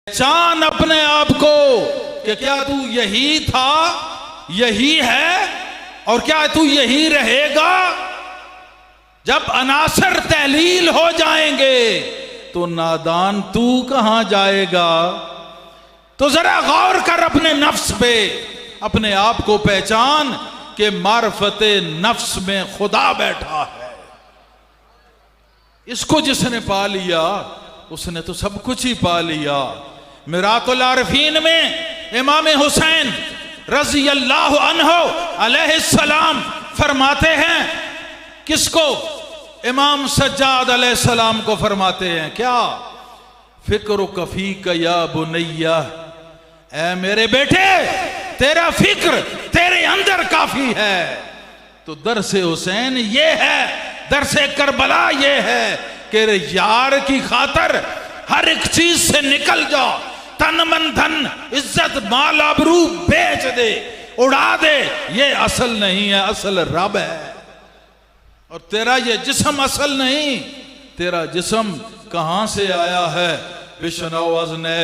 पहचान अपने आप को कि क्या तू यही था, यही है और क्या तू यही रहेगा। जब अनासर तहलील हो जाएंगे तो नादान तू कहां जाएगा। तो जरा गौर कर अपने नफ्स पे, अपने आप को पहचान कि मार्फते नफ्स में खुदा बैठा है। इसको जिसने पा लिया उसने तो सब कुछ ही पा लिया। मिरातुल आरिफीन में इमाम हुसैन रज़ी अल्लाह अन्हु अलैहिस्सलाम फरमाते हैं, किसको? इमाम सज्जाद अलैहिस्सलाम को फरमाते हैं, क्या? फिक्र कफी का या बुनैया, ऐ मेरे बेटे तेरा फिक्र तेरे अंदर काफी है। तो दरसे हुसैन ये है, दरसे करबला ये है कि यार की खातर हर एक चीज से निकल जा, तन मन धन इज्जत माल आबरू बेच दे, उड़ा दे। ये असल नहीं है, असल रब है। और तेरा ये जिस्म असल नहीं, तेरा जिस्म कहां से आया है? बिशनो वज़ने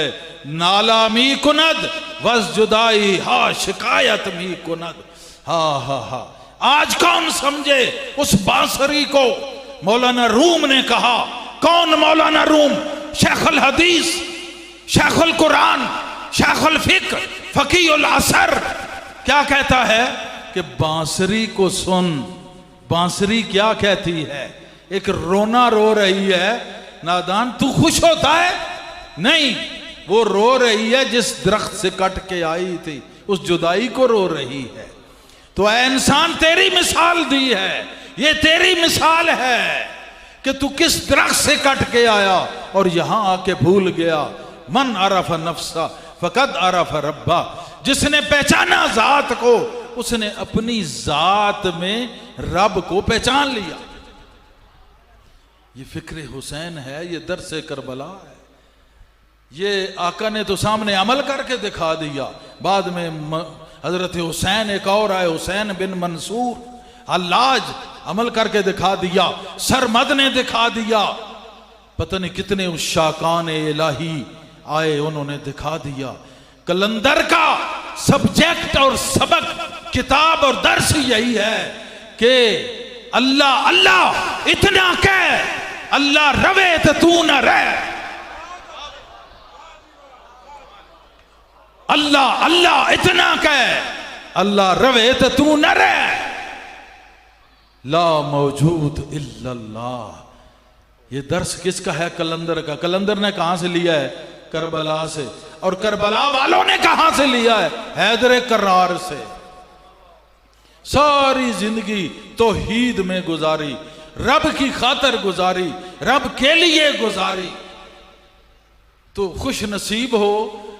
नाला मी कुनद वज जुदाई हा शिकायत मी कुनद। हा हा हा। आज कौन समझे उस बांसुरी को? मौलाना रूम ने कहा। कौन मौलाना रूम? शेखुल हदीस, शेखुल कुरान, शेखुल फिक्र, फकीहुल असर। क्या कहता है कि बांसुरी को सुन। बांसुरी क्या कहती है? एक रोना रो रही है। नादान तू खुश होता है? नहीं, वो रो रही है जिस दरख्त से कट के आई थी, उस जुदाई को रो रही है। तो ऐ इंसान, तेरी मिसाल दी है, ये तेरी मिसाल है कि तू किस दरख्त से कट के आया और यहां आके भूल गया। मन अरफ नफ्सा फकद अरफ रब्बा। जिसने पहचाना जात को उसने अपनी जात में रब को पहचान लिया। ये फिक्र हुसैन है, ये दरसे करबला है। ये आका ने तो सामने अमल करके दिखा दिया। बाद में हजरत हुसैन एक और आए, हुसैन बिन मंसूर हल्लाज, अमल करके दिखा दिया। सरमद ने दिखा दिया। पता नहीं कितने उशाकान इलाही आए, उन्होंने दिखा दिया। कलंदर का सब्जेक्ट और सबक, किताब और दर्स यही है कि अल्लाह अल्लाह इतना कह, अल्लाह रवे तो तू न रह। अल्लाह अल्लाह इतना कह, अल्लाह रवे तो तू न रह। ला मौजूद इल्लल्लाह। ये दर्स किसका है? कलंदर का। कलंदर ने कहां से लिया है? करबला से। और करबला वालों ने कहां से लिया है? हैदर करार से। सारी जिंदगी तौहीद में गुजारी, रब की खातर गुजारी, रब के लिए गुजारी। तो खुश नसीब हो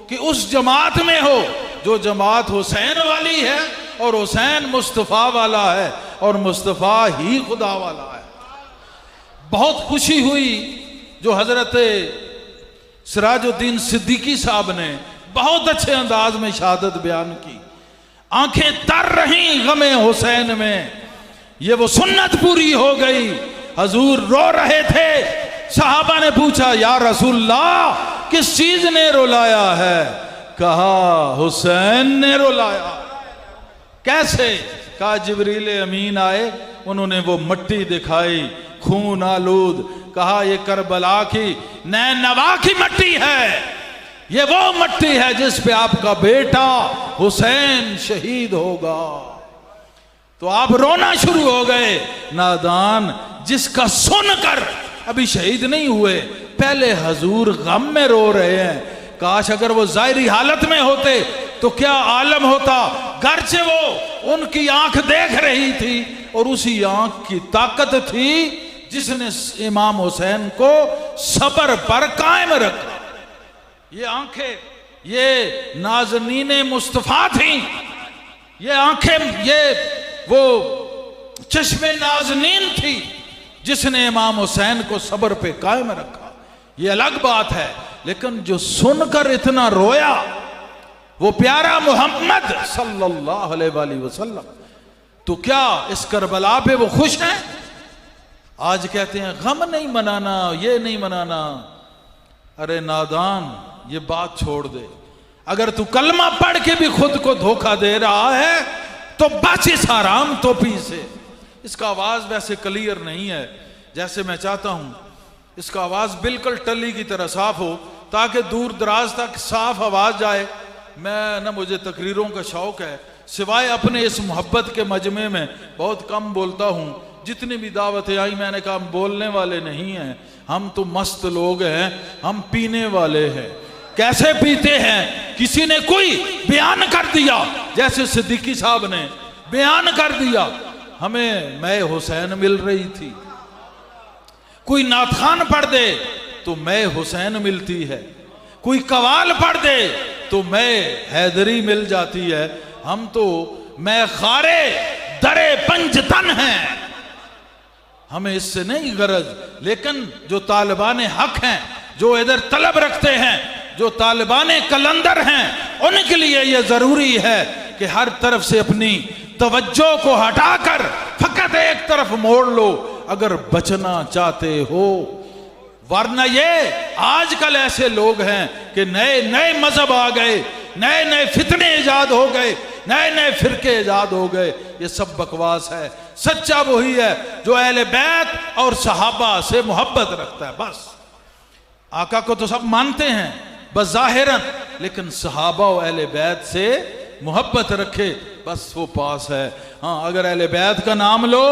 कि उस जमात में हो जो जमात हुसैन वाली है और हुसैन मुस्तफ़ा वाला है और मुस्तफ़ा ही खुदा वाला है। बहुत खुशी हुई जो हजरत सिराजुद्दीन सिद्दीकी साहब ने बहुत अच्छे अंदाज में शहादत बयान की। आंखें तर रही गमे हुसैन में। ये वो सुन्नत पूरी हो गई। हजूर रो रहे थे। सहाबा ने पूछा, या रसूलल्लाह किस चीज ने रुलाया है? कहा हुसैन ने रुलाया। कैसे? कहा जिब्रील अमीन आए, उन्होंने वो मट्टी दिखाई, खून आलूद। कहा ये करबला की नैनवा की मट्टी है। ये वो मट्टी है जिस पे आपका बेटा हुसैन शहीद होगा। तो आप रोना शुरू हो गए। नादान, जिसका सुनकर अभी शहीद नहीं हुए, पहले हजूर गम में रो रहे हैं। काश अगर वो जाहिरी हालत में होते तो क्या आलम होता। गर्चे वो उनकी आंख देख रही थी और उसी आंख की ताकत थी जिसने इमाम हुसैन को सबर पर कायम रखा। ये आंखें, ये नाज़नीने मुस्तफा थी। ये आंखें, ये वो चश्मे नाज़नीन थी जिसने इमाम हुसैन को सबर पे कायम रखा। ये अलग बात है, लेकिन जो सुनकर इतना रोया वो प्यारा मोहम्मद सल्लल्लाहु अलैहि वसल्लम, तो क्या इस करबला पे वो खुश हैं? आज कहते हैं गम नहीं मनाना, ये नहीं मनाना। अरे नादान, ये बात छोड़ दे। अगर तू कलमा पढ़ के भी खुद को धोखा दे रहा है तो बच इस हराम टोपी से। इसका आवाज वैसे क्लियर नहीं है जैसे मैं चाहता हूं, इसका आवाज बिल्कुल टली की तरह साफ हो ताकि दूर दराज तक साफ आवाज जाए। मैं ना, मुझे तकरीरों का शौक है, सिवाय अपने इस मोहब्बत के मजमे में बहुत कम बोलता हूं। जितनी भी दावतें आई मैंने कहा हम बोलने वाले नहीं हैं, हम तो मस्त लोग हैं, हम पीने वाले हैं। कैसे पीते हैं? किसी ने कोई बयान कर दिया, जैसे सिद्दीकी साहब ने बयान कर दिया, हमें मैं हुसैन मिल रही थी। कोई नाथखान पढ़ दे तो मैं हुसैन मिलती है, कोई कवाल पढ़ दे तो मैं हैदरी मिल जाती है। हम तो मैं खारे दरे पंजतन हैं, हमें इससे नहीं गरज। लेकिन जो तालिबान हक हैं, जो इधर तलब रखते हैं, जो तालिबान कलंदर हैं, उनके लिए यह जरूरी है कि हर तरफ से अपनी तवज्जो को हटाकर फकत एक तरफ मोड़ लो अगर बचना चाहते हो। वरना ये आजकल ऐसे लोग हैं कि नए नए मजहब आ गए, नए नए फितने इजाद हो गए, नए नए फिरके इजाद हो गए। ये सब बकवास है। सच्चा वही है जो अहले बैत और सहाबा से मोहब्बत रखता है। बस आका को तो सब मानते हैं बस ज़ाहिरन, लेकिन सहाबा और अहले बैत से मोहब्बत रखे, बस वो पास है। हाँ, अगर अहले बैत का नाम लो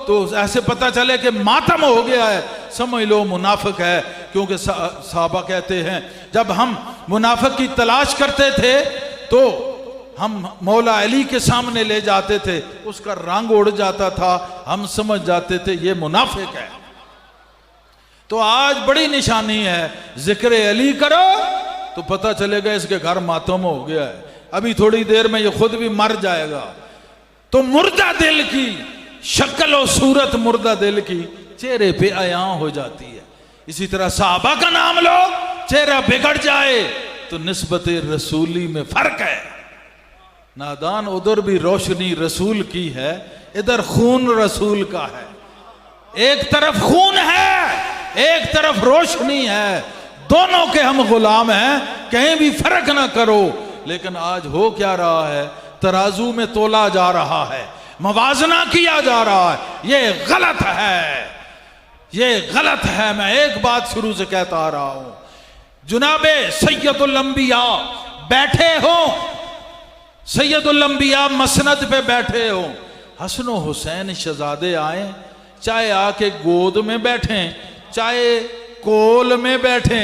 तो ऐसे पता चले कि मातम हो गया है, समझ लो मुनाफिक है। क्योंकि सहाबा कहते हैं जब हम मुनाफिक की तलाश करते थे तो हम मौला अली के सामने ले जाते थे, उसका रंग उड़ जाता था, हम समझ जाते थे ये मुनाफिक है। तो आज बड़ी निशानी है, जिक्र अली करो तो पता चलेगा इसके घर मातम हो गया है। अभी थोड़ी देर में ये खुद भी मर जाएगा। तो मुर्दा दिल की शक्ल और सूरत मुर्दा दिल की चेहरे पे आया हो जाती है। इसी तरह सहाबा का नाम लो, चेहरा बिगड़ जाए तो निस्बत रसूली में फर्क है। नादान उधर भी रोशनी रसूल की है, इधर खून रसूल का है। एक तरफ खून है, एक तरफ रोशनी है, दोनों के हम गुलाम हैं, कहीं भी फर्क ना करो। लेकिन आज हो क्या रहा है? तराजू में तोला जा रहा है, मवाजना किया जा रहा है। ये गलत है, ये गलत है। मैं एक बात शुरू से कहता आ रहा हूं, जुनाबे सैयदुल अंबिया बैठे हो, सैयदुल अंबिया मसनद पे बैठे हो, हसनो हुसैन शहजादे आए, चाहे आके गोद में बैठे, चाहे कोल में बैठे,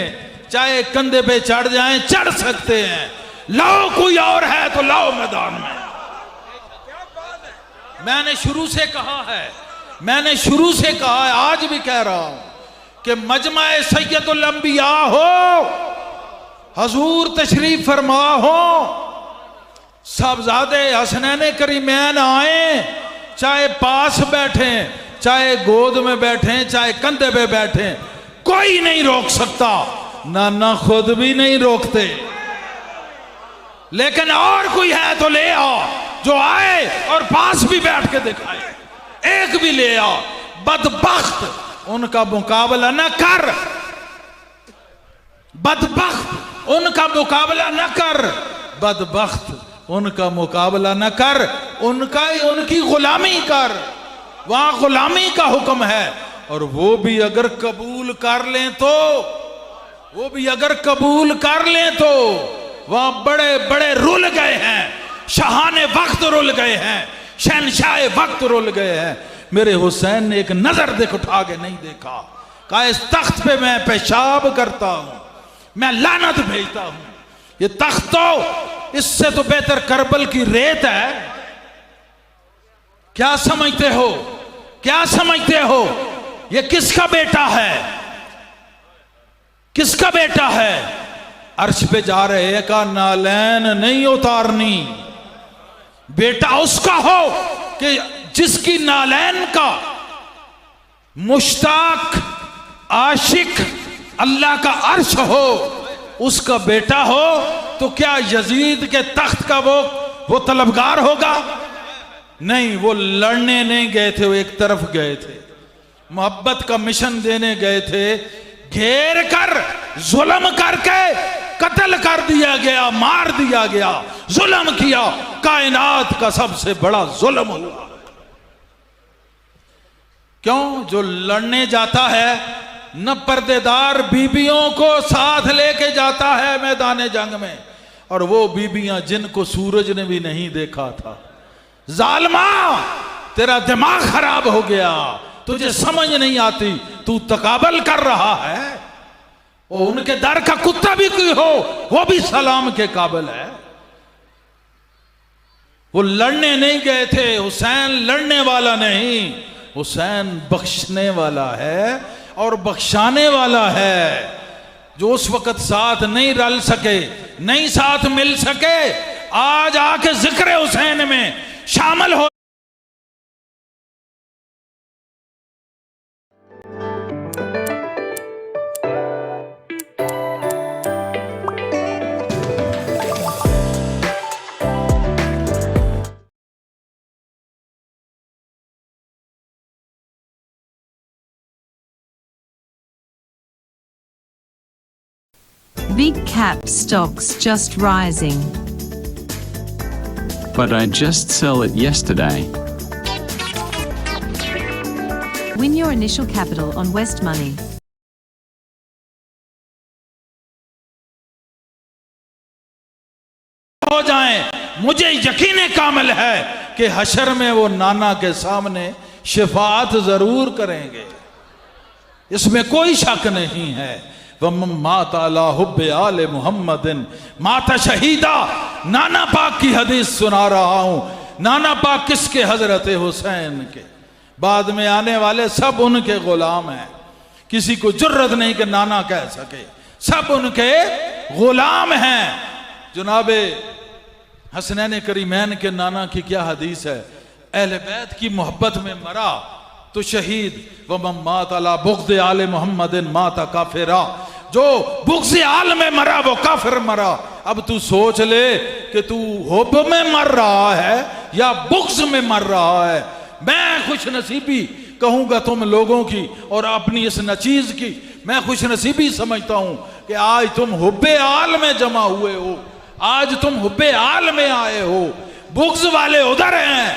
चाहे कंधे पे चढ़ जाएं, चढ़ सकते हैं। लाओ कोई और है तो लाओ मैदान में। मैंने शुरू से कहा है, मैंने शुरू से कहा है, आज भी कह रहा हूं कि मजमा सैयदुल अंबिया हो, हजूर तशरीफ फरमा हो, साहबजादे हसनैन करीमैन आए, चाहे पास बैठे, चाहे गोद में बैठे, चाहे कंधे पे बैठे, कोई नहीं रोक सकता। नाना खुद भी नहीं रोकते। लेकिन और कोई है तो ले आओ, जो आए और पास भी बैठ के दिखाए। एक भी ले आओ। बदबख्त उनका मुकाबला न कर, बदबख्त उनका मुकाबला न कर, बदबख्त उनका मुकाबला न कर, उनकी गुलामी कर। वहां गुलामी का हुक्म है, और वो भी अगर कबूल कर लें तो, वो भी अगर कबूल कर लें तो वहां बड़े बड़े रुल गए हैं, शाहाने वक्त रुल गए हैं, शहनशाह वक्त रुल गए हैं। मेरे हुसैन ने एक नजर देख उठा के नहीं देखा, कहा इस तख्त पे मैं पेशाब करता हूं, मैं लानत भेजता हूं। ये तख्त तो इससे तो बेहतर करबल की रेत है। क्या समझते हो, क्या समझते हो? ये किसका बेटा है, किसका बेटा है? अर्श पे जा रहे का नालैन नहीं उतारनी। बेटा उसका हो कि जिसकी नालैन का मुश्ताक आशिक अल्लाह का अर्श हो, उसका बेटा हो। तो क्या यजीद के तख्त का वो तलबगार होगा? नहीं, वो लड़ने नहीं गए थे, वो एक तरफ गए थे, मोहब्बत का मिशन देने गए थे। घेर कर जुल्म करके कत्ल कर दिया गया, मार दिया गया, जुल्म किया, कायनात का सबसे बड़ा जुल्म हुआ। क्यों? जो लड़ने जाता है न पर्देदार बीबियों को साथ लेके जाता है मैदान जंग में, और वो बीबियां जिनको सूरज ने भी नहीं देखा था। जालिमा, तेरा दिमाग खराब हो गया, तुझे समझ नहीं आती, तू तकाबल कर रहा है। वो उनके दर का कुत्ता भी कोई हो, वो भी सलाम के काबिल है। वो लड़ने नहीं गए थे, हुसैन लड़ने वाला नहीं, हुसैन बख्शने वाला है और बख्शाने वाला है। जो उस वक्त साथ नहीं रल सके, नहीं साथ मिल सके, आज आके जिक्र हुसैन में शामिल हो। Big cap stocks just rising. But I just sell it yesterday. Win your initial capital on West Money. हो जाएं, मुझे यकीन कामिल है कि हशर में वो नाना के सामने शिफात जरूर करेंगे, इसमें कोई शक नहीं है। माता हुब्बे आले मुहम्मदिन माता शहीदा, नाना पाक की हदीस सुना रहा हूं। नाना पाक किसके? हजरत हुसैन के। बाद में आने वाले सब उनके गुलाम हैं, किसी को जुर्रत नहीं कि नाना कह सके, सब उनके गुलाम हैं। जनाबे हसनैन करीमैन के नाना की क्या हदीस है? अहले बैत की मोहब्बत में मरा तो शहीद, व मात अला बुग़्ज़ आले मुहम्मदिन माता काफिरा, जो बुग़्ज़ आल में मरा वो काफिर मरा। अब तू सोच ले कि तू हुब में मर रहा है या बुग़्ज़ में मर रहा है। मैं खुश नसीबी कहूंगा तुम लोगों की और अपनी इस नचीज की मैं खुश नसीबी समझता हूं कि आज तुम हुब्बे आल में जमा हुए हो, आज तुम हुब्बे आल में आए हो। बुग़्ज़ वाले उधर हैं,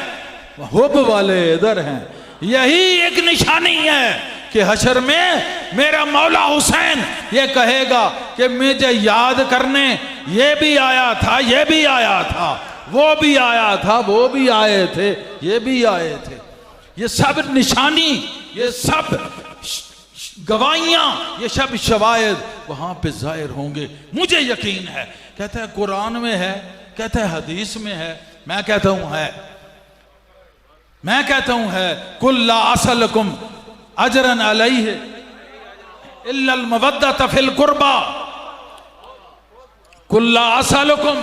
हुब वाले इधर हैं। यही एक निशानी है कि हशर में मेरा मौला हुसैन ये कहेगा कि मुझे याद करने ये भी आया था, ये भी आया था, वो भी आया था, वो भी आए थे, ये भी आए थे। ये सब निशानी, ये सब गवाहियां, ये सब शवायद वहां पे जाहिर होंगे, मुझे यकीन है। कहता है कुरान में है, कहता है हदीस में है, मैं कहता हूं है, मैं कहता हूं है। कुल्ला असलकुम अजरन अलैहि इल्लल मवद्दत फिल कुर्बा, कुल्ला असलकुम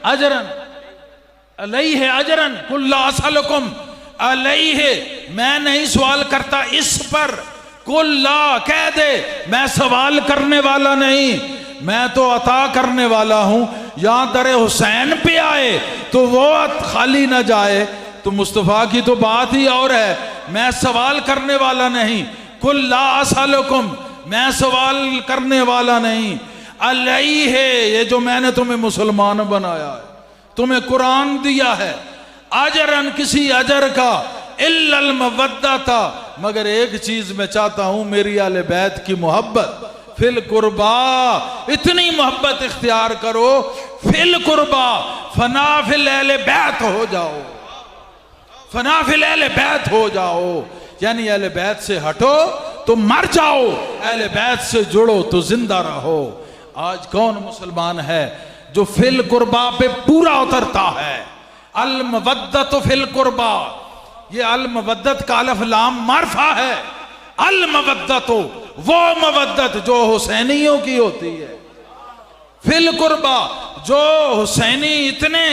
अजरन अलैहि अजरन, कुल्ला असलकुम अलैहि, मैं नहीं सवाल करता इस पर, कुल्ला कह दे, मैं सवाल करने वाला नहीं, मैं तो अता करने वाला हूं। यहां दर हुसैन पे आए तो वो खाली ना जाए, तो मुस्तफ़ा की तो बात ही और है। मैं सवाल करने वाला नहीं, कुल ला असलकुम, मैं सवाल करने वाला नहीं, अलैहि है, ये जो मैंने तुम्हें मुसलमान बनाया है, तुम्हें कुरान दिया है, अजरन किसी अजर का, इल्लल मवद्दता, मगर एक चीज मैं चाहता हूं, मेरी आले बैत की मोहब्बत, फिल कुर्बा, इतनी मोहब्बत इख्तियार करो, फिल कुर्बा, फना फिल अहले बैत हो जाओ, फना फिल अहले बैत हो जाओ, यानी अहले बैत से हटो तो मर जाओ, अहले बैत से जुड़ो तो जिंदा रहो। आज कौन मुसलमान है जो फिल कुर्बा पे पूरा उतरता है? अल मवद्दत फिल कुर्बा, ये अल मवद्दत का अलिफ लाम मारफा है। अल मवद्दत वो मवद्दत जो हुसैनियों की होती है, फिल कुर्बा जो हुसैनी इतने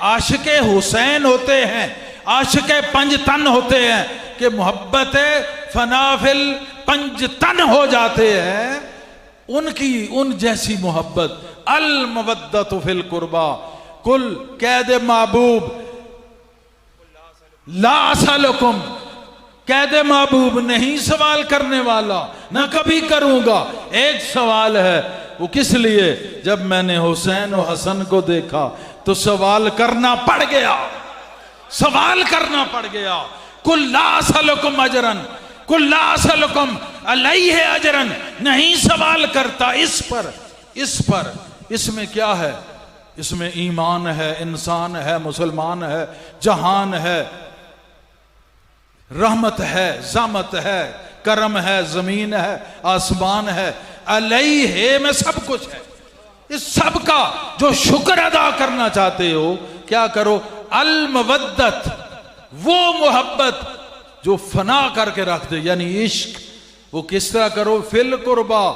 आशिके हुसैन होते हैं, आशिके पंजतन होते हैं कि मोहब्बत फनाफिल पंजतन हो जाते हैं, उनकी उन जैसी मोहब्बत। अल मवद्दत फिल कुर्बा, कुल कह दे महबूब, ला असलकुम, कह दे महबूब नहीं सवाल करने वाला, ना कभी करूंगा। एक सवाल है, वो किस लिए? जब मैंने हुसैन और हसन को देखा तो सवाल करना पड़ गया, सवाल करना पड़ गया। कुल्ला असलकुम अजरन, कुल्ला असलकुम अलैहि अजरन, नहीं सवाल करता इस पर, इस पर। इसमें क्या है? इसमें ईमान है, इंसान है, मुसलमान है, जहान है, रहमत है, जामत है, करम है, जमीन है, आसमान है, अलैहि में सब कुछ है। इस सब का जो शुक्र अदा करना चाहते हो, क्या करो? अल मवद्दत, वो मोहब्बत जो फना करके रख दे, यानी इश्क। वो किस तरह करो? फिल कुर्बा,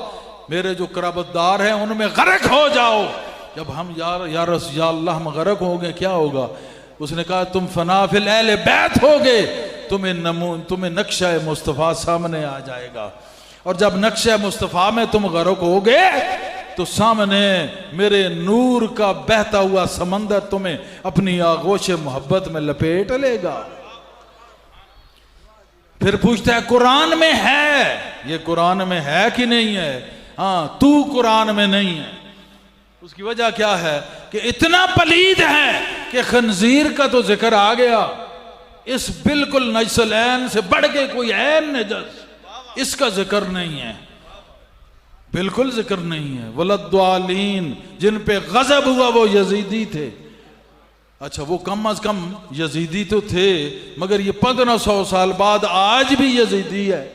मेरे जो कराबतदार हैं उनमें गर्क हो जाओ। जब हम या अल्लाह हम गर्क हो गए, क्या होगा? उसने कहा तुम फना फिल अहले बैत हो गए, तुम्हें नक्शा मुस्तफ़ा सामने आ जाएगा। और जब नक्शा मुस्तफ़ा में तुम गर्क हो गए तो सामने मेरे नूर का बहता हुआ समंदर तुम्हें अपनी आगोश मोहब्बत में लपेट लेगा। फिर पूछता है कुरान में है, ये कुरान में है कि नहीं है? हाँ, तू कुरान में नहीं है। उसकी वजह क्या है? कि इतना पलीद है कि खंजीर का तो जिक्र आ गया, इस बिल्कुल नजसल ऐन से बढ़ के कोई ऐन नजस, इसका जिक्र नहीं है, बिल्कुल जिक्र नहीं है। वलद्वालीन, जिन पे गजब हुआ वो यजीदी थे। अच्छा, वो कम अज कम यजीदी तो थे, मगर ये 1500 साल बाद आज भी यजीदी है।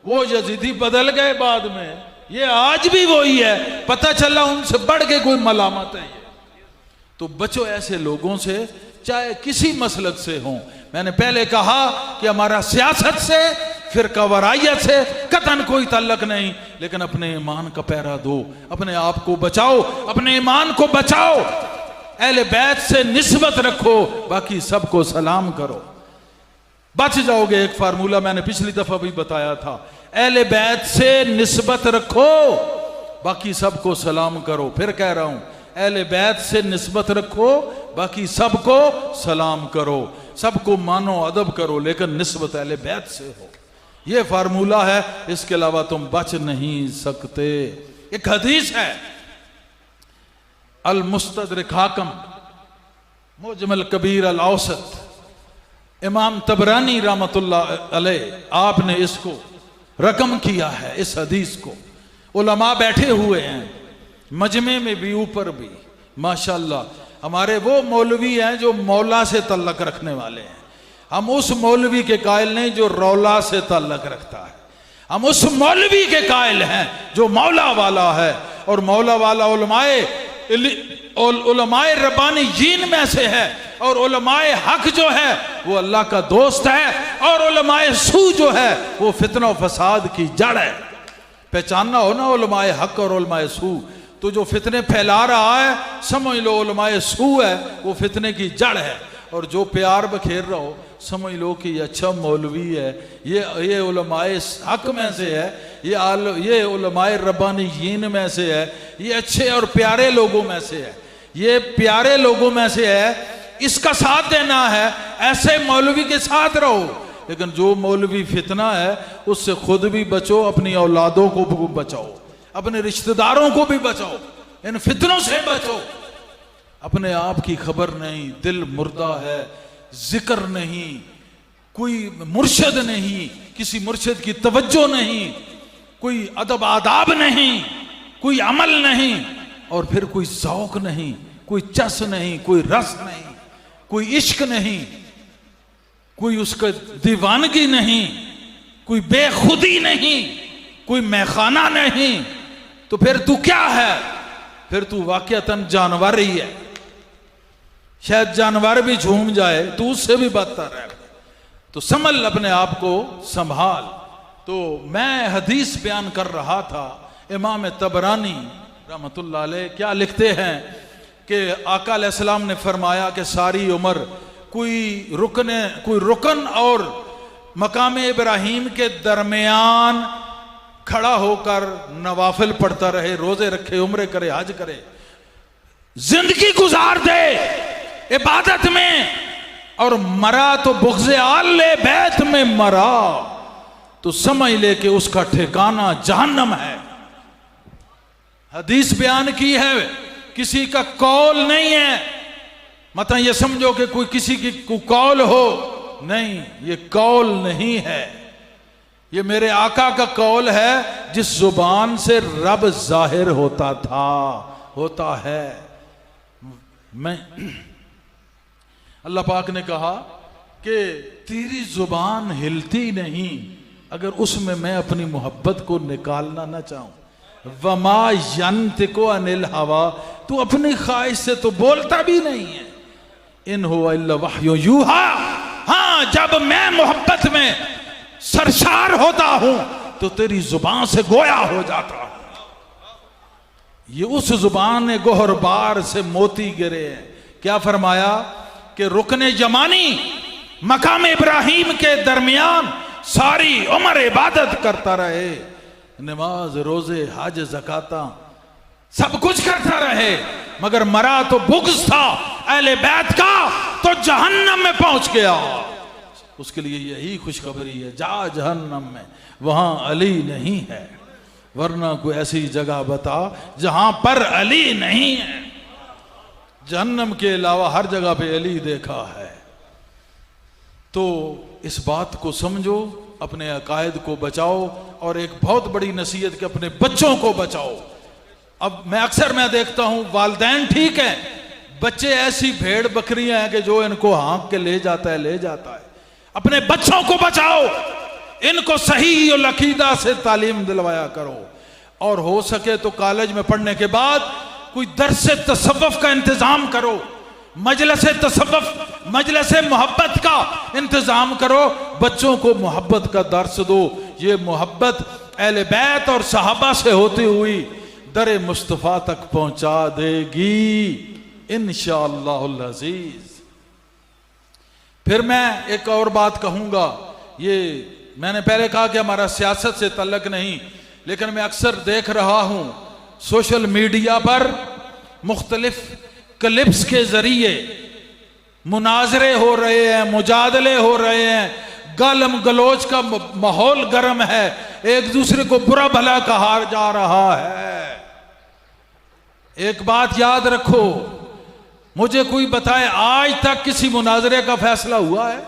वो यजीदी बदल गए बाद में, ये आज भी वही है। पता चला उनसे बढ़ के कोई मलामत है ये। तो बचो ऐसे लोगों से, चाहे किसी मसलक से हों। मैंने पहले कहा कि हमारा सियासत से, फिरका वरायत से कतन कोई ताल्लुक नहीं, लेकिन अपने ईमान का पहरा दो, अपने आप को बचाओ, अपने ईमान को बचाओ, अहले बैत से निस्बत रखो, बाकी सबको सलाम करो, बच जाओगे। एक फार्मूला मैंने पिछली दफा भी बताया था, अहले बैत से निस्बत रखो, बाकी सबको सलाम करो। फिर कह रहा हूं, अहले बैत से निस्बत रखो, बाकी सबको सलाम करो, सबको मानो, अदब करो, लेकिन निस्बत अहले बैत से हो। यह फार्मूला है, इसके अलावा तुम बच नहीं सकते। एक हदीस है, अल मुस्तदरिक हाकिम मुजमल कबीर अल औसत, इमाम तबरानी रहमतुल्लाह अलैह, आपने इसको रकम किया है, इस हदीस को। उलमा बैठे हुए हैं मजमे में भी, ऊपर भी, माशाल्लाह। हमारे वो मौलवी हैं जो मौला से तल्लक रखने वाले हैं। हम उस मौलवी के कायल नहीं जो रौला से तल्लक रखता है, हम उस मौलवी के कायल हैं जो मौला वाला है। और मौला वाला उलमाए रब्बानीयीन में से है, और उलमाए हक जो है वो अल्लाह का दोस्त है, और उलमाए सू जो है वो फितना फसाद की जड़ है। पहचानना हो ना उलमाए हक और उलमाए सू, तो जो फितने फैला रहा है समझ लो उलमाए सू है, वो फितने की जड़ है। और जो प्यार बखेर रहा हो समझ लो कि ये अच्छा मौलवी है, ये उलमाए हक में से है, ये उलमाए रब्बानीयीन में से है, ये अच्छे और प्यारे लोगों में से है, ये प्यारे लोगों में से है, इसका साथ देना है, ऐसे मौलवी के साथ रहो। लेकिन जो मौलवी फितना है उससे खुद भी बचो, अपनी औलादों को भी बचाओ, अपने रिश्तेदारों को भी बचाओ, इन फितनों से बचो। अपने आप की खबर नहीं, दिल मुर्दा है, जिक्र नहीं, कोई मुर्शिद नहीं, किसी मुर्शिद की तवज्जो नहीं, कोई अदब आदाब नहीं, कोई अमल नहीं, और फिर कोई ज़ौक़ नहीं, कोई चस नहीं, कोई रस नहीं, कोई इश्क नहीं, कोई उसका दीवानगी नहीं, कोई बेखुदी नहीं, कोई मैखाना नहीं, तो फिर तू क्या है? फिर तू वाकईतन जानवर ही है। शायद जानवर भी झूम जाए तो उससे भी बदतर है। तो संभल, अपने आप को संभाल। तो मैं हदीस बयान कर रहा था, इमाम तबरानी रहमतुल्लाह अलैह क्या लिखते हैं कि आका अलैहिस्सलाम ने फरमाया कि सारी उम्र कोई रुकन और मकाम इब्राहिम के दरमियान खड़ा होकर नवाफिल पढ़ता रहे, रोजे रखे, उम्रे करे, हज करे, जिंदगी गुजार दे इबादत में, और मरा तो बुग़्ज़े आले बैत में मरा, तो समझ ले कि उसका ठिकाना जहन्नम है। हदीस बयान की है, किसी का कौल नहीं है। मतलब ये समझो कि कोई किसी की कौल हो, नहीं, ये कौल नहीं है, ये मेरे आका का कौल है जिस जुबान से रब जाहिर होता था, होता है। मैं अल्लाह पाक ने कहा कि तेरी जुबान हिलती नहीं अगर उसमें मैं अपनी मोहब्बत को निकालना ना चाहूं। वमा यंतिकु अनिल हवा, तू अपनी ख्वाहिश से तो बोलता भी नहीं है। इन हुवा इल्ला वह्यु यूहा, हाँ जब मैं मोहब्बत में सरशार होता हूं तो तेरी जुबान से गोया हो जाता हूं। ये उस जुबान गोहर बार से मोती गिरे हैं। क्या फरमाया कि रुकने जमानी मकाम इब्राहिम के दरमियान सारी उम्र इबादत करता रहे, नमाज रोजे हज ज़काता सब कुछ करता रहे, मगर मरा तो बुग़्ज़ था अहले बैत का, तो जहन्नम में पहुंच गया। उसके लिए यही खुशखबरी है, जा जहन्नम में, वहां अली नहीं है, वरना कोई ऐसी जगह बता जहां पर अली नहीं है। जहन्नम के अलावा हर जगह पे अली देखा है। तो इस बात को समझो, अपने अकायद को बचाओ, और एक बहुत बड़ी नसीहत कि अपने बच्चों को बचाओ। अब मैं देखता हूं वालिदैन ठीक है, बच्चे ऐसी भेड़ बकरियां हैं कि जो इनको हाँक के ले जाता है। अपने बच्चों को बचाओ, इनको सही और अकीदा से तालीम दिलवाया करो, और हो सके तो कॉलेज में पढ़ने के बाद कोई दर्स तसव्वुफ का इंतजाम करो, मजलिस तसव्वुफ, मजलिस मोहब्बत का इंतजाम करो, बच्चों को मोहब्बत का दर्स दो। ये मोहब्बत अहले बैत और सहाबा से होती हुई दरे मुस्तफ़ा तक पहुंचा देगी इंशाअल्लाहुल अज़ीज़। फिर मैं एक और बात कहूंगा, ये मैंने पहले कहा कि हमारा सियासत से तल्लक नहीं, लेकिन मैं अक्सर देख रहा हूं सोशल मीडिया पर मुख्तलिफ क्लिप्स के जरिए मुनाजरे हो रहे हैं, मुजादले हो रहे हैं, गालम गलोच का माहौल गर्म है, एक दूसरे को बुरा भला कहा जा रहा है। एक बात याद रखो, मुझे कोई बताए आज तक किसी मुनाजरे का फैसला हुआ है?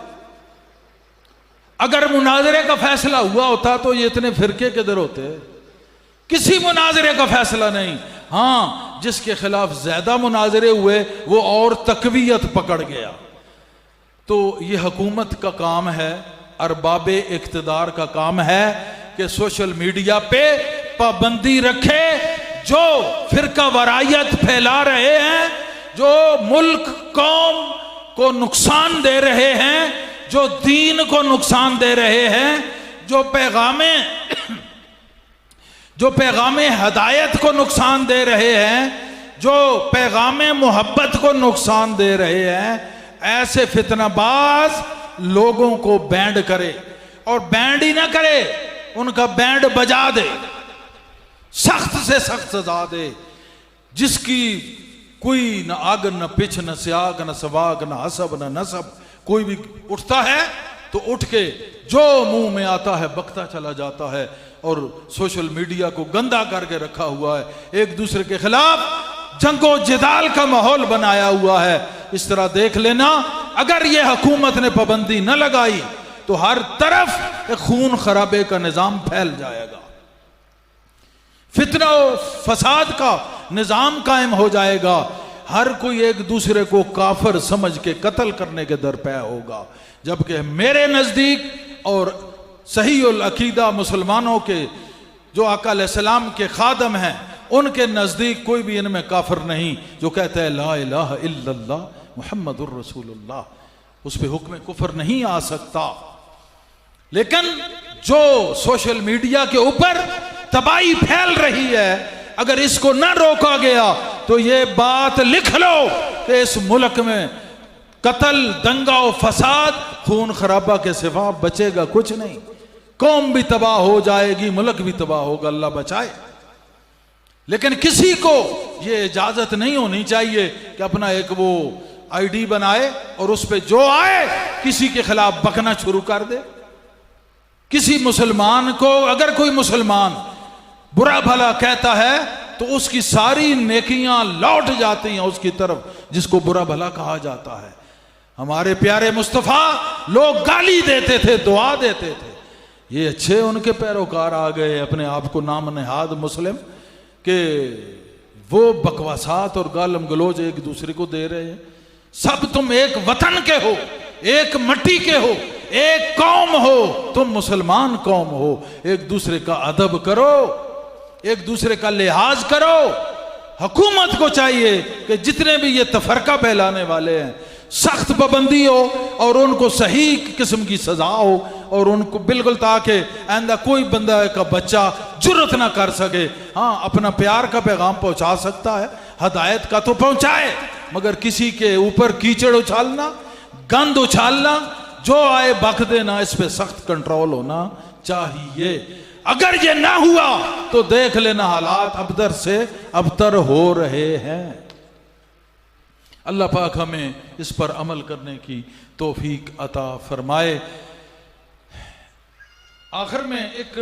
अगर मुनाजरे का फैसला हुआ होता तो ये इतने फिरके किधर होते? किसी मुनाजरे का फैसला नहीं। हाँ, जिसके खिलाफ ज्यादा मुनाजरे हुए वो और तकवीयत पकड़ गया। तो ये हुकूमत का काम है, अरबाबे इख्तिदार का काम है कि सोशल मीडिया पे पाबंदी रखे। जो फिरका वरायत फैला रहे हैं, जो मुल्क कौम को नुकसान दे रहे हैं, जो दीन को नुकसान दे रहे हैं, जो पैगामे हदायत को नुकसान दे रहे हैं, जो पैगामे मोहब्बत को नुकसान दे रहे हैं, ऐसे फितनाबाज लोगों को बैंड करे, और बैंड ही ना करे, उनका बैंड बजा दे, सख्त से सख्त सजा दे। जिसकी कोई न आग न पिछ न स्याग न सवाग न हसब न नसब, कोई भी उठता है तो उठ के जो मुंह में आता है बकता चला जाता है, और सोशल मीडिया को गंदा करके रखा हुआ है, एक दूसरे के खिलाफ जंगो जिदाल का माहौल बनाया हुआ है। इस तरह देख लेना, अगर यह हुकूमत ने पाबंदी न लगाई तो हर तरफ एक खून खराबे का निजाम फैल जाएगा, फितना और फसाद का निजाम कायम हो जाएगा, हर कोई एक दूसरे को काफिर समझ के कत्ल करने के दरपे होगा। जबकि मेरे नजदीक और सही उल अकीदा मुसलमानों के जो आका अलैहिस्सलाम के खादम हैं, उनके नजदीक कोई भी इनमें काफिर नहीं जो कहता है ला इलाहा इल्लल्लाह मुहम्मदुर रसूलुल्लाह, उस पर हुक्म कुफर नहीं आ सकता। लेकिन जो सोशल मीडिया के ऊपर तबाही फैल रही है, अगर इसको न रोका गया तो ये बात लिख लो कि इस मुल्क में कत्ल, दंगा और फसाद, खून खराबा के सिवा बचेगा कुछ नहीं। कौम भी तबाह हो जाएगी, मुल्क भी तबाह होगा, अल्लाह बचाए। लेकिन किसी को ये इजाजत नहीं होनी चाहिए कि अपना एक वो आईडी बनाए और उस पर जो आए किसी के खिलाफ बकना शुरू कर दे। किसी मुसलमान को अगर कोई मुसलमान बुरा भला कहता है तो उसकी सारी नेकियां लौट जाती हैं उसकी तरफ जिसको बुरा भला कहा जाता है। हमारे प्यारे मुस्तफ़ा लोग गाली देते थे, दुआ देते थे, ये अच्छे उनके पैरोकार आ गए अपने आप को नाम नहाद मुस्लिम के वो बकवासात और गालम गलोज एक दूसरे को दे रहे हैं। सब तुम एक वतन के हो, एक मिट्टी के हो, एक कौम हो, तुम मुसलमान कौम हो। एक दूसरे का अदब करो, एक दूसरे का लिहाज करो। हुकूमत को चाहिए कि जितने भी ये तफरका फैलाने वाले हैं सख्त पाबंदी हो और उनको सही किस्म की सजा हो और उनको बिल्कुल, ताकि आइंदा कोई बंदा का बच्चा जुर्रत ना कर सके। हाँ, अपना प्यार का पैगाम पहुंचा सकता है, हदायत का तो पहुंचाए, मगर किसी के ऊपर कीचड़ उछालना, गंद उछालना, जो आए बक देना, इस पे सख्त कंट्रोल होना चाहिए। अगर ये ना हुआ तो देख लेना हालात अबतर से अबतर हो रहे हैं। अल्लाह पाक हमें इस पर अमल करने की तौफीक अता फरमाए। आखिर में एक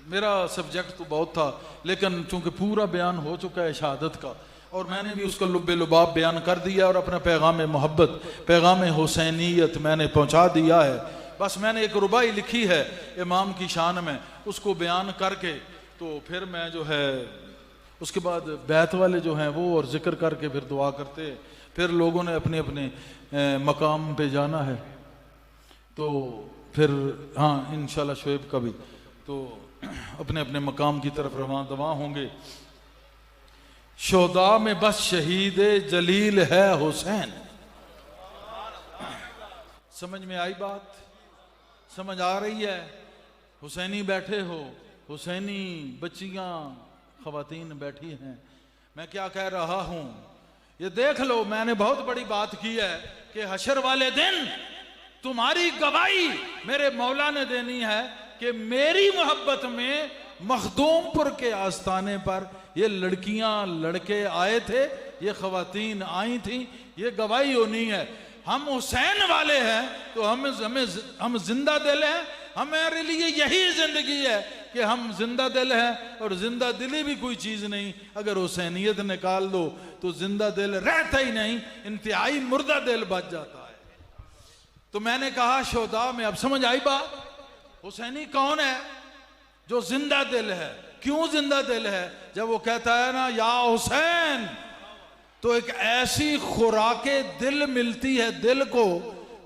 मेरा सब्जेक्ट तो बहुत था, लेकिन चूंकि पूरा बयान हो चुका है शहादत का और मैंने भी उसका लुब्बे लुबाब बयान कर दिया और अपना पैगाम मोहब्बत, पैगाम हुसैनियत मैंने पहुंचा दिया है। बस मैंने एक रुबाई लिखी है इमाम की शान में, उसको बयान करके तो फिर मैं जो है उसके बाद बैत वाले जो हैं वो और जिक्र करके फिर दुआ करते, फिर लोगों ने अपने अपने मकाम पे जाना है। तो फिर हाँ इंशाल्लाह शुएब का भी तो अपने अपने मकाम की तरफ रवां दवा होंगे। शोदा में बस शहीद जलील है हुसैन। समझ में आई बात? समझ आ रही है? हुसैनी बैठे हो, हुसैनी बच्चियां खवातीन बैठी हैं, मैं क्या कह रहा हूं ये देख लो। मैंने बहुत बड़ी बात की है कि हशर वाले दिन तुम्हारी गवाही मेरे मौला ने देनी है कि मेरी मोहब्बत में मखदूमपुर के आस्थाने पर ये लड़कियां लड़के आए थे, ये खवातीन आई थी, ये गवाही होनी है। हम हुसैन वाले हैं तो हम जिंदा दिल हैं। हमारे लिए यही जिंदगी है कि हम जिंदा दिल हैं, और जिंदा दिली भी कोई चीज नहीं। अगर हुसैनियत निकाल दो तो जिंदा दिल रहता ही नहीं, इंतहाई मुर्दा दिल बच जाता है। तो मैंने कहा शोदा में, अब समझ आई बात? हुसैनी कौन है? जो जिंदा दिल है। क्यों जिंदा दिल है? जब वो कहता है ना या हुसैन, तो एक ऐसी खुराके दिल मिलती है दिल को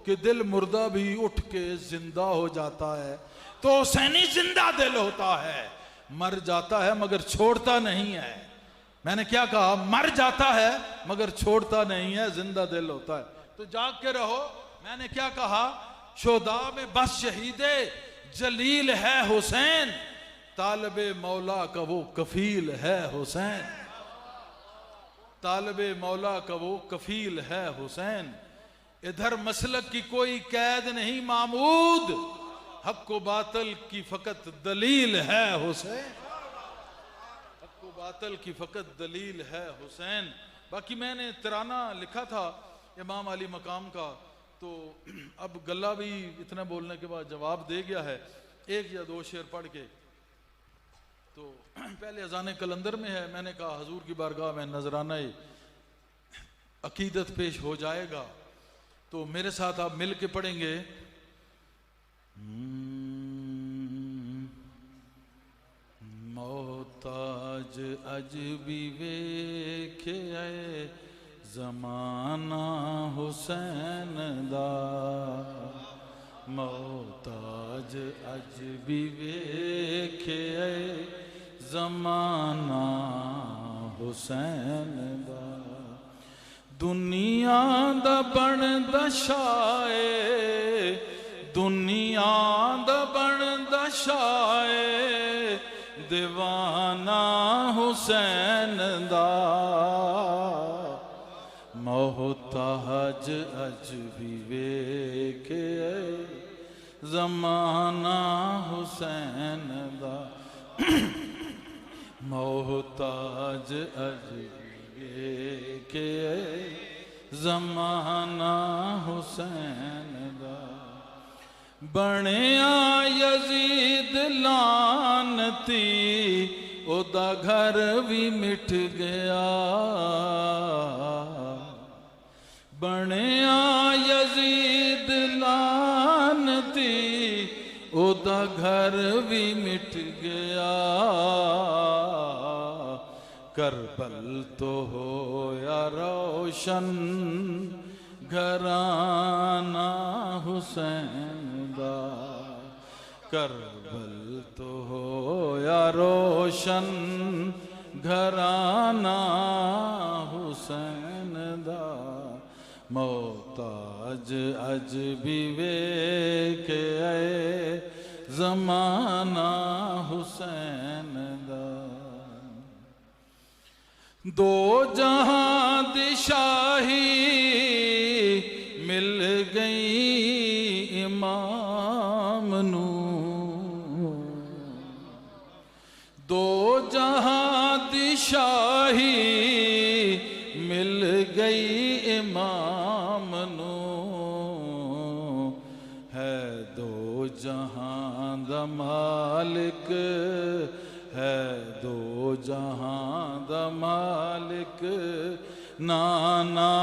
कि दिल मुर्दा भी उठ के जिंदा हो जाता है। तो हुसैनी जिंदा दिल होता है, मर जाता है मगर छोड़ता नहीं है। मैंने क्या कहा? मर जाता है मगर छोड़ता नहीं है, जिंदा दिल होता है। तो जाग के रहो। मैंने क्या कहा? शोदा में बस शहीदे जलील है हुसैन, तालिबे मौला का वो कफील है हुसैन। तालिबे मौला का वो कफील है हुसैन। इधर मसलक की कोई कैद नहीं मामूद, हक को बातल की फकत दलील है हुसैन। हक को बातल की फकत दलील है हुसैन। बाकी मैंने तराना लिखा था इमाम अली मकाम का, तो अब गला भी इतना बोलने के बाद जवाब दे गया है। एक या दो शेर पढ़ के, तो पहले अजान कलंदर में है, मैंने कहा हजूर की बारगाह में नजराना अकीदत पेश हो जाएगा, तो मेरे साथ आप मिल के पढ़ेंगे। मोहताज अजबी वेखे जमाना हुसैन दा, मोहताज अजबी वेखे जमाना हुसैन दा। दुनिया दा बन दशाए, दुनिया दा बन दशाए, दीवाना हुसैन दा। मोहताज अजबी वेखे जमाना हुसैन दा। मोहताज अजबी के जमाना हुसैन दा। बनिया यजीद लानती ओदा घर भी मिट गया। बनया यजीद लानती ओदा घर भी मिट गया। करबल तो होया रोशन घराना हुसैन दा। करबल तो होया रोशन घराना हुसैन दा। मोहताज अज भी वेख आए जमाना हुसैन दा। दो जहां दी शाही मिल गई इमाम नू। दो जहां दी शाही मिल गई इमाम नू। है दो जहां दा मालिक है दो जहां दा मालिक नाना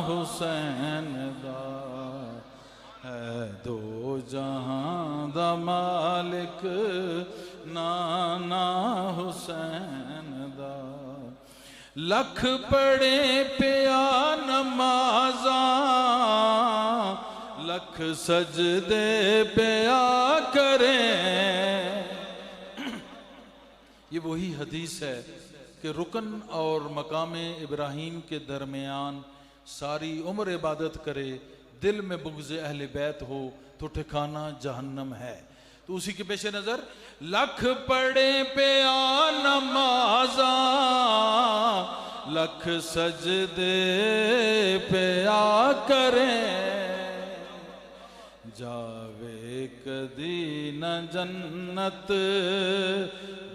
हुसैन दा। है दो जहां दा मालिक नाना हुसैन दा। लख पड़े पिया नमाजा लख सजदे पिया करें। ये वही हदीस है कि रुकन और मकाम इब्राहीम के दरमियान सारी उम्र इबादत करे, दिल में बुग़्ज़ अहले बैत हो तो ठिकाना जहन्नम है। तो उसी के पेश नज़र लख पड़े पिया नमाजा लख सजदे पिया करें। जावे कदी न जन्नत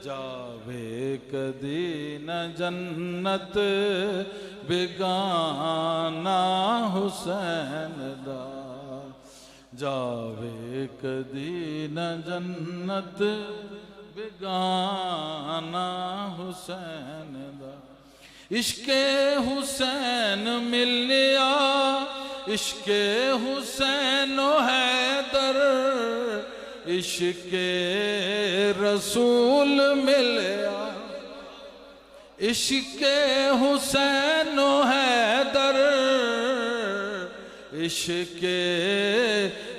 जावे कदी न जन्नत बेगाना हुसैन दा। जावे कदी न जन्नत बेगाना हुसैन दा। इश्के हुसैन मिलिया इश्के हुसैन हैदर इश्के रसूल मिलिया। इश्के हुसैन हैदर इश्के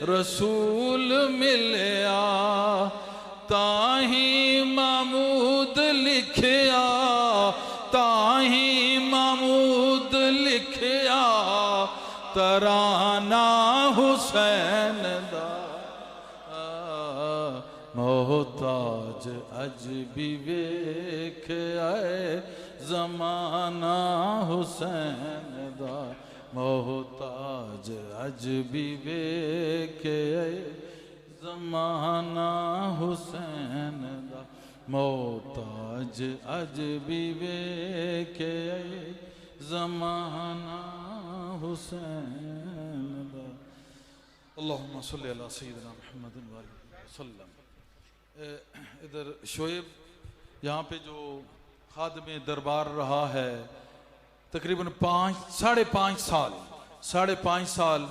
रसूल मिलिया। ताही महमूद लिखिया ताही महमूद लिखिया तराना हुसैन दा। मोहताज अज भी वेख आए जमाना हुसैन दा। मोहताज अज भी वेख आए जमाना हुसैन दा। मोहताज अज भी वेख आए जमाना हुसैन दा। अल्लाहुम्मा सल्ली अला सय्यिदिना मुहम्मद व आलिहि वसल्लम। इधर शोएब यहाँ पे जो खादमे दरबार रहा है तकरीबन 5.5 साल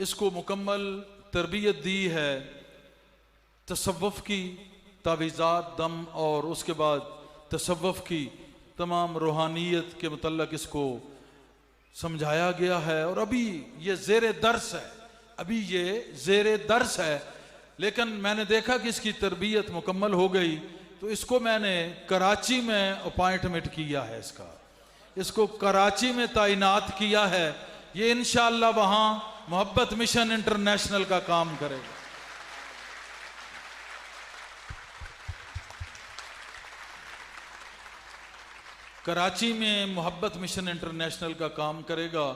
इसको मुकम्मल तरबियत दी है तसव्वुफ़ की तावीज़ात दम और उसके बाद तसव्वुफ़ की तमाम रूहानियत के मुतल्लक इसको समझाया गया है। और अभी ये ज़ेरे दर्स है अभी ये ज़ेरे दर्स है। लेकिन मैंने देखा कि इसकी तरबियत मुकम्मल हो गई तो इसको मैंने कराची में अपॉइंटमेंट किया है। इसको कराची में तैनात किया है। ये इंशाअल्लाह वहाँ मोहब्बत मिशन इंटरनेशनल का काम करेगा। कराची में मोहब्बत मिशन इंटरनेशनल का काम करेगा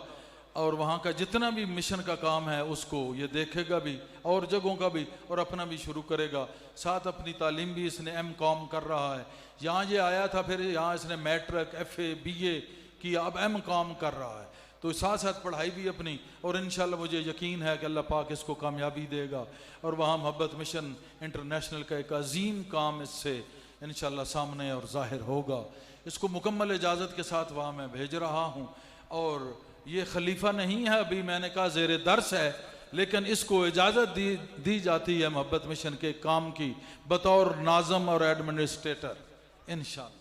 और वहाँ का जितना भी मिशन का काम है उसको ये देखेगा भी और जगहों का भी और अपना भी शुरू करेगा। साथ अपनी तालीम भी इसने M.Com कर रहा है। यहाँ ये आया था फिर यहाँ इसने मैट्रिक FA BA की अब M.Com कर रहा है। तो साथ साथ पढ़ाई भी अपनी और इंशाल्लाह मुझे यकीन है कि अल्लाह पाक इसको कामयाबी देगा और वहाँ मोहब्बत मिशन इंटरनेशनल का एक अजीम काम इससे इंशाअल्लाह सामने और जाहिर होगा। इसको मुकम्मल इजाज़त के साथ वहाँ मैं भेज रहा हूँ। और ये खलीफा नहीं है, अभी मैंने कहा ज़ेरे दर्स है, लेकिन इसको इजाज़त दी जाती है मोहब्बत मिशन के काम की बतौर नाज़म और एडमिनिस्ट्रेटर इंशाअल्लाह।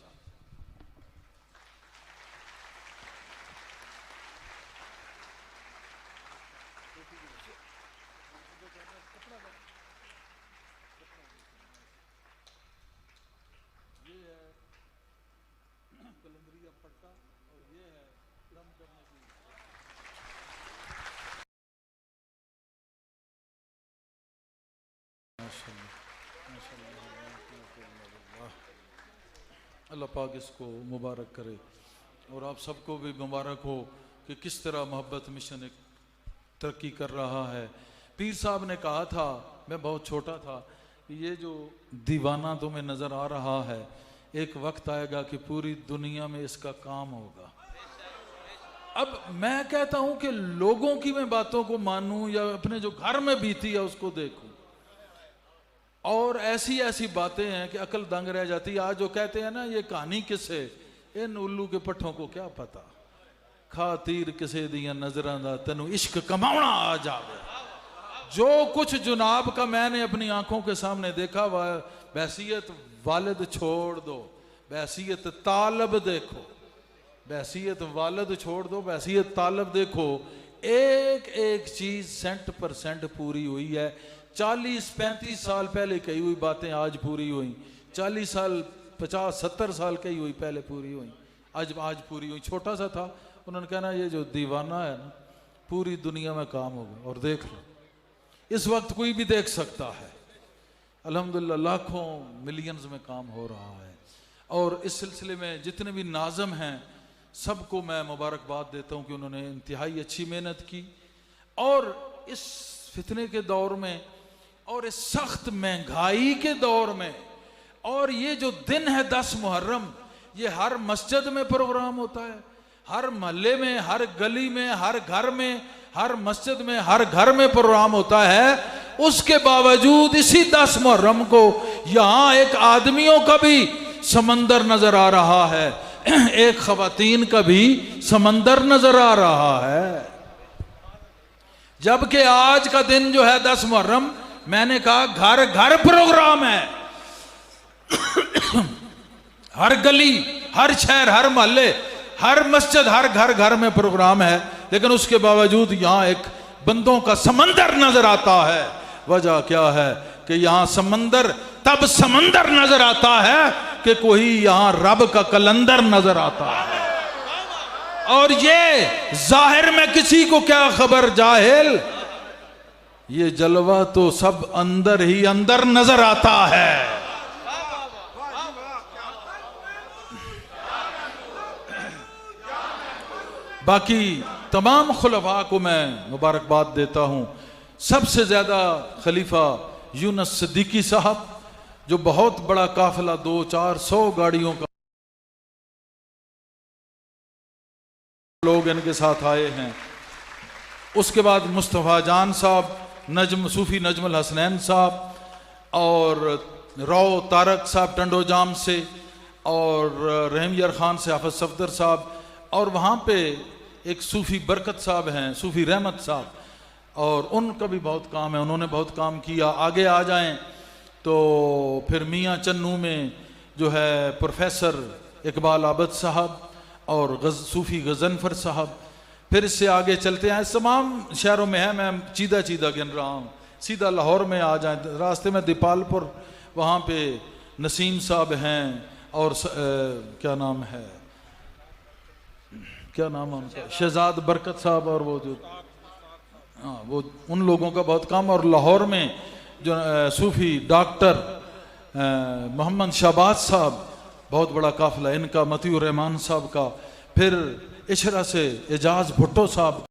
अल्लाह पाक इसको मुबारक करे और आप सबको भी मुबारक हो कि किस तरह मोहब्बत मिशन एक तरक्की कर रहा है। पीर साहब ने कहा था, मैं बहुत छोटा था, कि ये जो दीवाना तुम्हें नज़र आ रहा है एक वक्त आएगा कि पूरी दुनिया में इसका काम होगा। अब मैं कहता हूं कि लोगों की मैं बातों को मानूं या अपने जो घर में बीती है उसको देखूं, और ऐसी ऐसी बातें हैं कि अकल दंग रह जाती है। आज जो कहते हैं ना ये कहानी किसे, इन उल्लू के पट्ठों को क्या पता, खा तीर किसे दिया नजरां दा तेनू इश्क कमाउणा आ जावे। जो कुछ जुनाब का मैंने अपनी आंखों के सामने देखा वह बहसीयत वालिद छोड़ दो, बहसीयत तालब देखो, बहसीयत वालिद छोड़ दो, बहसीयत तालब देखो। एक एक चीज 100% पूरी हुई है। 40-35 साल पहले कही हुई बातें आज पूरी हुई, 40 साल 50-70 साल कही हुई पहले पूरी हुई, आज पूरी हुई। छोटा सा था, उन्होंने कहना ये जो दीवाना है ना पूरी दुनिया में काम होगा। और देख लो इस वक्त कोई भी देख सकता है, अल्हम्दुलिल्लाह लाखों मिलियंस में काम हो रहा है। और इस सिलसिले में जितने भी नाज़म हैं सबको मैं मुबारकबाद देता हूँ कि उन्होंने इंतहाई अच्छी मेहनत की। और इस फितने के दौर में और इस सख्त महंगाई के दौर में, और ये जो दिन है 10 मुहर्रम, ये हर मस्जिद में प्रोग्राम होता है, हर मोहल्ले में, हर गली में, हर घर में, हर मस्जिद में, हर घर में प्रोग्राम होता है। उसके बावजूद इसी 10 मुहर्रम को यहाँ एक आदमियों का भी समंदर नजर आ रहा है, एक खवातीन का भी समंदर नजर आ रहा है। जबकि आज का दिन जो है 10 मुहर्रम, मैंने कहा घर घर प्रोग्राम है, हर गली, हर शहर, हर मोहल्ले, हर मस्जिद, हर घर घर में प्रोग्राम है। लेकिन उसके बावजूद यहाँ एक बंदों का समंदर नजर आता है। वजह क्या है कि यहाँ समंदर तब समंदर नजर आता है कि कोई यहाँ रब का कलंदर नजर आता है। और ये जाहिर में किसी को क्या खबर जाहिल, ये जलवा तो सब अंदर ही अंदर नजर आता है। बाकी तमाम खुलफा को मैं मुबारकबाद देता हूँ। सबसे ज़्यादा खलीफा यूनुस सिद्दीकी साहब, जो बहुत बड़ा काफिला 200-400 गाड़ियों का लोग इनके साथ आए हैं। उसके बाद मुस्तफ़ा जान साहब, सूफी नजमुल हसनैन साहब, और राव तारक साहब टंडोजाम से, और रहम यार खान से हाफिज सफदर साहब, और वहाँ पे एक सूफी बरकत साहब हैं, सूफी रहमत साहब, और उनका भी बहुत काम है, उन्होंने बहुत काम किया। आगे आ जाएं तो फिर मियाँ चन्नू में जो है प्रोफेसर इकबाल आबद साहब और सूफी गजनफर साहब। फिर इससे आगे चलते हैं, तमाम शहरों में है, मैं चीदा चीदा गिन रहा हूँ। सीधा लाहौर में आ जाएं, रास्ते में दीपालपुर, वहाँ पे नसीम साहब हैं, और क्या नाम है, क्या नाम है उनका, शहजाद बरकत साहब, और वो जो वो उन लोगों का बहुत काम। और लाहौर में जो सूफी डॉक्टर मोहम्मद शहबाज साहब, बहुत बड़ा काफिला इनका, मतीउर रहमान साहब का। फिर इशरा से एजाज भुट्टो साहब